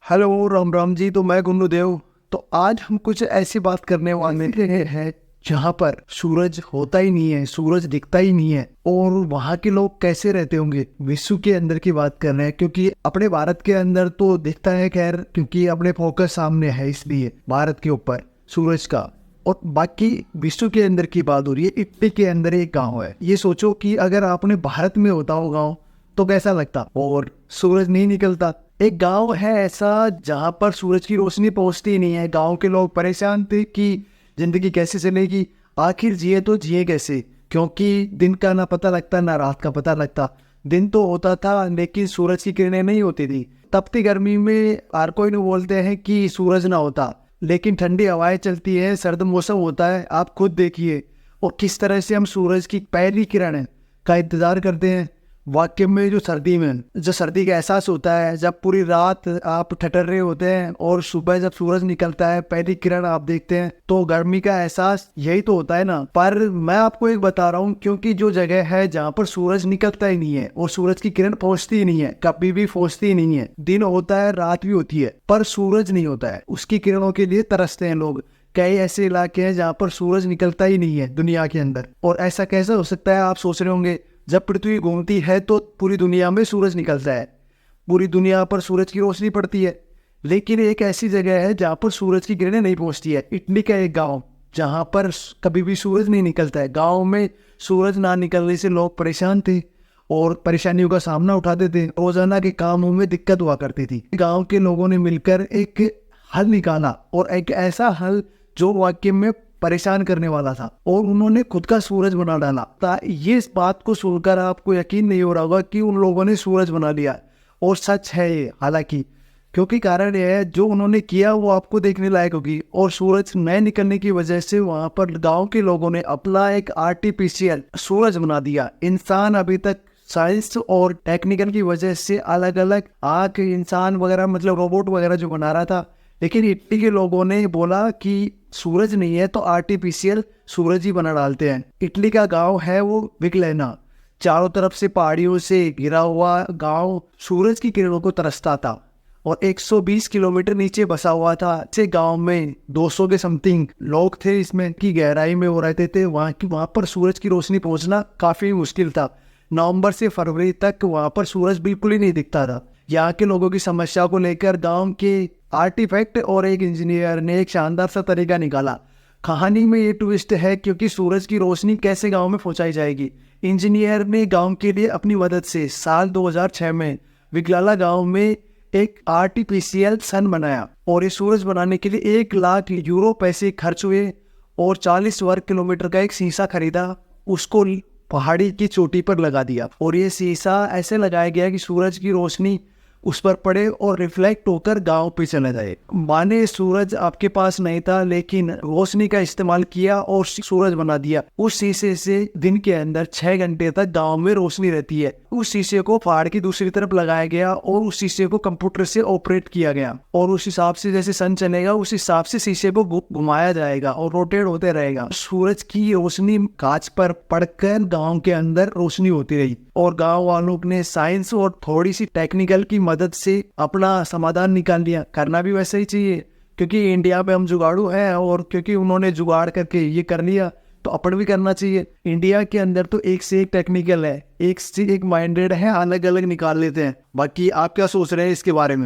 Hello Ram Ram ji. तो मैं गुन्नूदेव। तो आज हम कुछ ऐसी बात करने वाले हैं जहाँ पर सूरज होता ही नहीं है, सूरज दिखता ही नहीं है, और वहाँ के लोग कैसे रहते होंगे। विश्व के अंदर की बात कर रहे हैं, क्योंकि अपने भारत के अंदर तो दिखता है, खैर क्योंकि अपने फोकस सामने है इसलिए भारत के ऊपर सूरज का। और बाकी विश्व के अंदर की बात हो रही है। इटली के अंदर एक गाँव है। ये सोचो कि अगर आपने भारत में होता हो गाँव तो कैसा लगता, और सूरज नहीं निकलता। एक गांव है ऐसा जहां पर सूरज की रोशनी पहुंचती ही नहीं है। गांव के लोग परेशान थे कि जिंदगी कैसे चलेगी, आखिर जिए तो जिए कैसे, क्योंकि दिन का ना पता लगता ना रात का पता लगता। दिन तो होता था लेकिन सूरज की किरणें नहीं होती थी। तपती गर्मी में हर कोई नहीं बोलते हैं कि सूरज ना होता, लेकिन ठंडी हवाएं चलती है, सर्द मौसम होता है। आप खुद देखिए और किस तरह से हम सूरज की पहली किरण का इंतजार करते हैं। वाकई में जो सर्दी का एहसास होता है, जब पूरी रात आप ठठर रहे होते हैं और सुबह जब सूरज निकलता है, पहली किरण आप देखते हैं, तो गर्मी का एहसास यही तो होता है ना। पर मैं आपको एक बता रहा हूँ, क्योंकि जो जगह है जहाँ पर सूरज निकलता ही नहीं है और सूरज की किरण पहुंचती ही नहीं है, कभी भी पहुंचती ही नहीं है। दिन होता है, रात भी होती है, पर सूरज नहीं होता है। उसकी किरणों के लिए तरसते हैं लोग। कई ऐसे इलाके हैं जहाँ पर सूरज निकलता ही नहीं है दुनिया के अंदर। और ऐसा कैसे हो सकता है, आप सोच रहे होंगे। जब पृथ्वी घूमती है तो पूरी दुनिया में सूरज निकलता है, पूरी दुनिया पर सूरज की रोशनी पड़ती है। लेकिन एक ऐसी जगह है जहाँ पर सूरज की किरणें नहीं पहुँचती है। इटली का एक गांव जहाँ पर कभी भी सूरज नहीं निकलता है। गांव में सूरज ना निकलने से लोग परेशान थे और परेशानियों का सामना उठाते थे। रोजाना के कामों में दिक्कत हुआ करती थी। गांव के लोगों ने मिलकर एक हल निकाला, और एक ऐसा हल जो वाकई में परेशान करने वाला था, और उन्होंने खुद का सूरज बना डाला। ये इस बात को सुनकर आपको यकीन नहीं हो रहा होगा कि उन लोगों ने सूरज बना लिया, और सच है ये हालांकि, क्योंकि कारण यह है जो उन्होंने किया वो आपको देखने लायक होगी। और सूरज न निकलने की वजह से वहां पर गांव के लोगों ने अपना एक आर्टिफिशियल सूरज बना दिया। इंसान अभी तक साइंस और टेक्निकल की वजह से अलग अलग आंख, इंसान वगैरह मतलब रोबोट वगैरह जो बना रहा था, लेकिन इटली के लोगों ने बोला कि सूरज नहीं है तो आर्टिफिशियल सूरज ही बना डालते हैं। इटली का गांव है वो विगलेना, चारों तरफ से पहाड़ियों से घिरा हुआ गांव सूरज की किरणों को तरसता था, और 120 किलोमीटर नीचे बसा हुआ था। इस गांव में 200 के समथिंग लोग थे, इसमें की गहराई में वो रहते थे। वहां पर सूरज की रोशनी पहुंचना काफी मुश्किल था। नवंबर से फरवरी तक वहां पर सूरज बिल्कुल ही नहीं दिखता था। यहाँ के लोगों की समस्या को लेकर गांव के आर्टिफैक्ट और एक इंजीनियर ने एक शानदार सा तरीका निकाला। कहानी में ये ट्विस्ट है, क्योंकि सूरज की रोशनी कैसे गांव में पहुंचाई जाएगी। इंजीनियर ने गांव के लिए अपनी मदद से साल 2006 में विगलाला गांव में एक आर्टिफिशियल सन बनाया, और ये सूरज बनाने के लिए 1 लाख यूरो पैसे खर्च हुए, और 40 वर्ग किलोमीटर का एक शीशा खरीदा, उसको पहाड़ी की चोटी पर लगा दिया, और ये शीशा ऐसे लगाया गया कि सूरज की रोशनी उस पर पड़े और रिफ्लेक्ट होकर गांव पे चला जाए। माने सूरज आपके पास नहीं था, लेकिन रोशनी का इस्तेमाल किया और सूरज बना दिया। उस शीशे से दिन के अंदर 6 घंटे तक गांव में रोशनी रहती है। उस शीशे को पहाड़ की दूसरी तरफ लगाया गया, और उस शीशे को कंप्यूटर से ऑपरेट किया गया, और उस हिसाब से जैसे सन चलेगा उस हिसाब से शीशे को घुमाया जाएगा और रोटेट होते रहेगा। सूरज की रोशनी कांच पर पड़कर गांव के अंदर रोशनी होती रही, और गांव वालों ने साइंस और थोड़ी सी टेक्निकल की मदद से अपना समाधान निकाल लिया। करना भी वैसे ही चाहिए, क्योंकि इंडिया में हम जुगाड़ू हैं, और क्योंकि उन्होंने जुगाड़ करके ये कर लिया तो अपन भी करना चाहिए। इंडिया के अंदर तो एक से एक टेक्निकल है, एक से एक माइंडेड है, अलग अलग निकाल लेते हैं। बाकी आप क्या सोच रहे हैं इसके बारे में?